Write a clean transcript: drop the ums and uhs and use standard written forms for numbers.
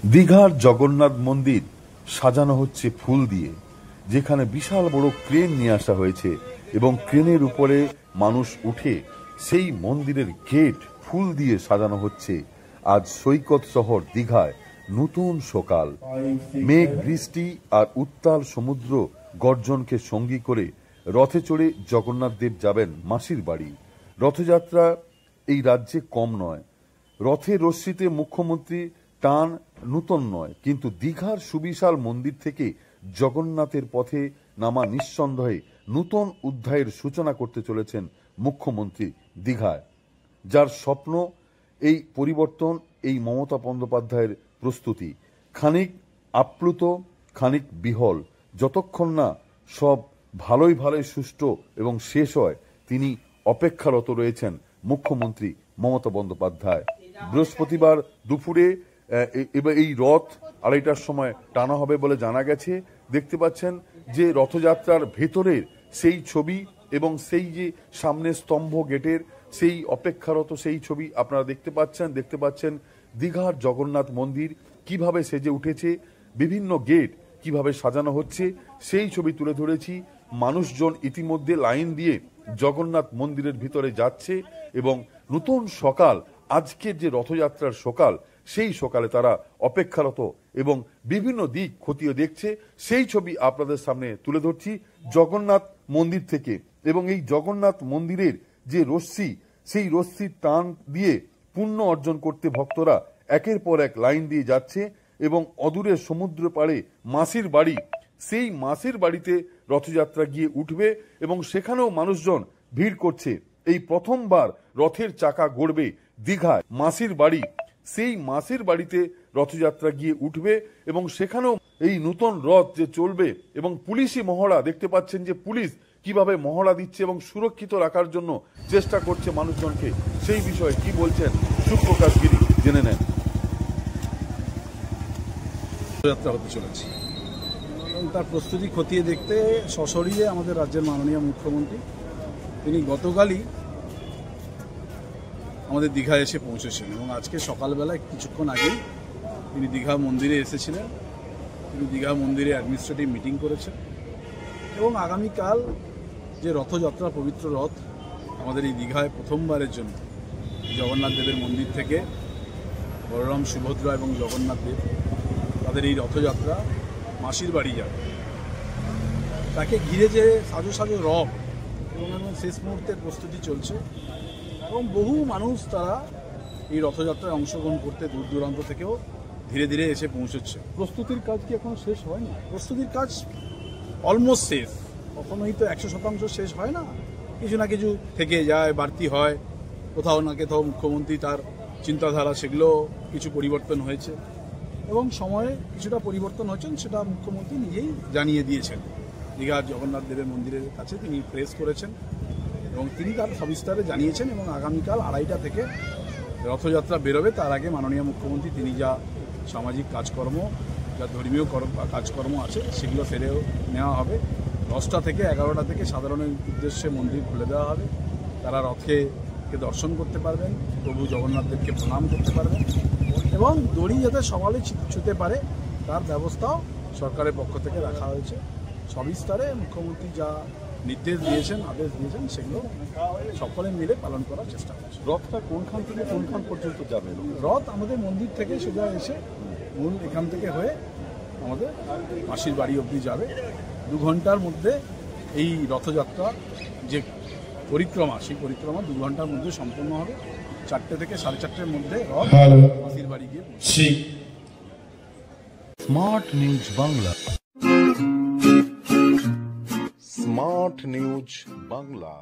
দীঘার জগন্নাথ মন্দির সাজানো হচ্ছে ফুল দিয়ে, যেখানে বিশাল বড় ক্রেন নিয়ে আসা হয়েছে এবং ক্রেনের উপরে মানুষ উঠে সেই মন্দিরের গেট ফুল দিয়ে সাজানো হচ্ছে। আজ সৈকত শহর দীঘায় নতুন সকাল, মেঘ বৃষ্টি আর উত্তাল সমুদ্র গর্জনকে সঙ্গী করে রথে চড়ে জগন্নাথ দেব যাবেন মাসির বাড়ি। রথযাত্রা এই রাজ্যে কম নয়। রথের রশ্মিতে মুখ্যমন্ত্রী টান নূতন নয়, কিন্তু দীঘার সুবিশাল মন্দির থেকে জগন্নাথের পথে নামা নিঃসন্দেহে নূতন অধ্যায়ের সূচনা করতে চলেছেন মুখ্যমন্ত্রী দীঘায়। যার স্বপ্ন এই পরিবর্তন, এই মমতা বন্দ্যোপাধ্যায়ের প্রস্তুতি খানিক আপ্লুত, খানিক বিহল। যতক্ষণ না সব ভালোই সুষ্ঠু এবং শেষ হয়, তিনি অপেক্ষারত রয়েছেন মুখ্যমন্ত্রী মমতা বন্দ্যোপাধ্যায়। বৃহস্পতিবার দুপুরে এবার এই রথ 2:30টার সময় টানা হবে বলে জানা গেছে। দেখতে পাচ্ছেন যে রথযাত্রার ভেতরের সেই ছবি এবং সেই যে সামনে স্তম্ভ গেটের সেই অপেক্ষারত সেই ছবি আপনারা দেখতে পাচ্ছেন দীঘার জগন্নাথ মন্দির কিভাবে সেজে উঠেছে, বিভিন্ন গেট কিভাবে সাজানো হচ্ছে সেই ছবি তুলে ধরেছি। মানুষজন ইতিমধ্যে লাইন দিয়ে জগন্নাথ মন্দিরের ভিতরে যাচ্ছে এবং নতুন সকাল, আজকের যে রথযাত্রার সকাল, সেই সকালে তারা অপেক্ষারত এবং বিভিন্ন দিক খতিয়ে দেখছে। সেই ছবি আপনাদের সামনে তুলে ধরছি জগন্নাথ মন্দির থেকে। এবং এই জগন্নাথ মন্দিরের যে রশ্মি, সেই রশ্মির টান দিয়ে পুণ্য অর্জন করতে ভক্তরা একের পর এক লাইন দিয়ে যাচ্ছে এবং অদূরের সমুদ্র পাড়ে মাসির বাড়ি, সেই মাসির বাড়িতে রথযাত্রা গিয়ে উঠবে এবং সেখানেও মানুষজন ভিড় করছে। এই প্রথমবার রথের চাকা গড়বে দীঘায় মাসির বাড়ি, সেই মাসির বাড়িতে রথযাত্রা গিয়ে উঠবে এবং সেখানেও এই নতুন রথ যে চলবে এবং পুলিশি মহড়া দেখতে পাচ্ছেন যে পুলিশ কিভাবে মহড়া দিচ্ছে এবং সুরক্ষিত রাখার জন্য চেষ্টা করছে মানুষজনকে। সেই বিষয়ে কি বলছেন সুপ্রকাশ গিরি, জেনে নেন। রথযাত্রা হতে চলেছে এবং তার প্রস্তুতি খতিয়ে দেখতে সশরীরে আমাদের রাজ্যের মাননীয় মুখ্যমন্ত্রী তিনি গতকালই আমাদের দীঘায় এসে পৌঁছেছেন এবং আজকে সকালবেলায় কিছুক্ষণ আগেই তিনি দীঘা মন্দিরে এসেছিলেন। তিনি দীঘা মন্দিরে অ্যাডমিনিস্ট্রেটিভ মিটিং করেছেন এবং আগামীকাল যে রথযাত্রা, পবিত্র রথ আমাদের এই দীঘায় প্রথমবারের জন্য জগন্নাথ দেবের মন্দির থেকে বলরাম, সুভদ্রা এবং জগন্নাথ দেব তাদের এই রথযাত্রা মাসির বাড়ি যাবে। তাকে ঘিরে যে সাজো রথ এবং শেষ মুহূর্তের প্রস্তুতি চলছে এবং বহু মানুষ তারা এই রথযাত্রায় অংশগ্রহণ করতে দূর দূরান্ত থেকেও ধীরে ধীরে এসে পৌঁছচ্ছে। প্রস্তুতির কাজ কি এখনো শেষ হয়নি? প্রস্তুতির কাজ অলমোস্ট শেষ। কখনোই তো 100% শেষ হয় না, কিছু না কিছু থেকে যায়, বাড়তি হয়, কোথাও না কোথাও মুখ্যমন্ত্রী তার চিন্তাধারা সেগুলো কিছু পরিবর্তন হয়েছে এবং সময়ে কিছুটা পরিবর্তন হয়েছেন, সেটা মুখ্যমন্ত্রী নিজেই জানিয়ে দিয়েছেন। দীঘার জগন্নাথ দেবের মন্দিরের কাছে তিনি প্রেস করেছেন এবং তিনি তার সবিস্তারে জানিয়েছেন এবং আগামীকাল 2:30টা থেকে রথযাত্রা বেরোবে। তার আগে মাননীয় মুখ্যমন্ত্রী তিনি যা সামাজিক কাজকর্ম, যা ধর্মীয় কাজকর্ম আছে সেগুলো সেরেও নেওয়া হবে। 10টা থেকে 11টা থেকে সাধারণের উদ্দেশ্যে মন্দির খুলে দেওয়া হবে। তারা রথকে দর্শন করতে পারবেন, প্রভু জগন্নাথ দেবকে প্রণাম করতে পারবেন এবং দড়ি যাতে সকালে ছুঁতে পারে তার ব্যবস্থাও সরকারের পক্ষ থেকে রাখা হয়েছে। সবিস্তারে মুখ্যমন্ত্রী যা নির্দেশ দিয়েছেন, আদেশ দিয়েছেন, সেগুলো সকলে মিলে পালন করার চেষ্টা করছে। রথটা কোনখান থেকে কোনখান পর্যন্ত যাবে? রথ আমাদের মন্দির থেকে সোজা এসে মূল এখান থেকে হয়ে আমাদের মাসির বাড়ি অবধি যাবে। 2 ঘন্টার মধ্যে এই রথযাত্রা যে পরিক্রমা, সেই পরিক্রমা 2 ঘন্টার মধ্যে সম্পন্ন হবে। 4টে থেকে 4:30টার মধ্যে রথ মাসির বাড়ি গিয়ে smart news Bangla. Smart news Bangla.